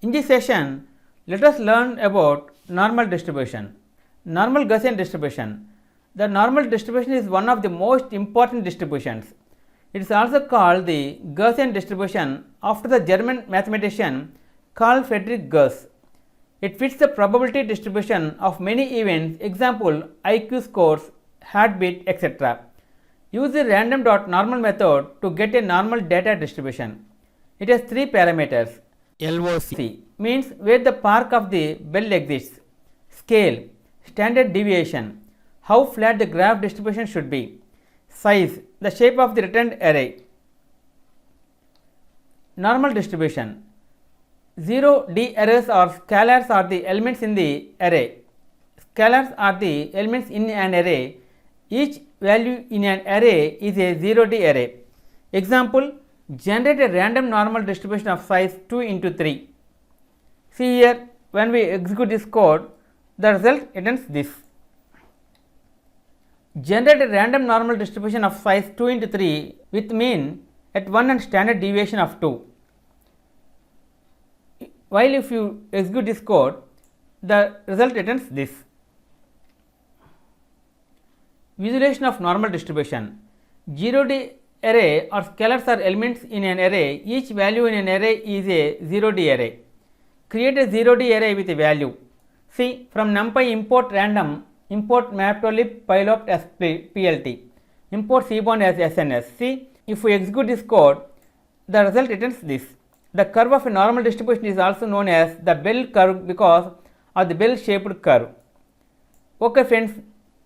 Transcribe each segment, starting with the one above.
In this session, let us learn about normal distribution. Normal Gaussian distribution. The normal distribution is one of the most important distributions. It is also called the Gaussian distribution after the German mathematician Carl Friedrich Gauss. It fits the probability distribution of many events, example IQ scores, heartbeat, etc. Use the random.normal method to get a normal data distribution. It has three parameters. LOC means where the park of the bell exists, scale, standard deviation, how flat the graph distribution should be, size, the shape of the returned array. Normal distribution. 0D arrays or scalars are the elements in the array. Scalars are the elements in an array. Each value in an array is a 0D array. Example, generate a random normal distribution of size 2 into 3. See here, when we execute this code, the result returns this. Generate a random normal distribution of size 2 into 3 with mean at 1 and standard deviation of 2. While if you execute this code, the result returns this. Visualization of normal distribution. 0D array or scalars are elements in an array. Each value in an array is a 0D array. Create a 0D array with a value. See, from NumPy import random, import matplotlib pylop as plt, import cbound as sns. See, if we execute this code, the result returns this. The curve of a normal distribution is also known as the bell curve because of the bell shaped curve. Okay friends,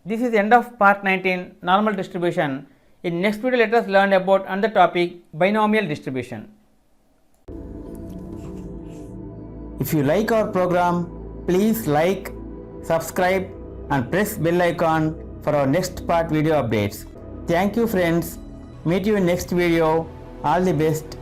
this is the end of part 19, normal distribution. In next video, let us learn about another topic, binomial distribution. If you like our program, please like, subscribe and press bell icon for our next part video updates. Thank you friends. Meet you in next video. All the best.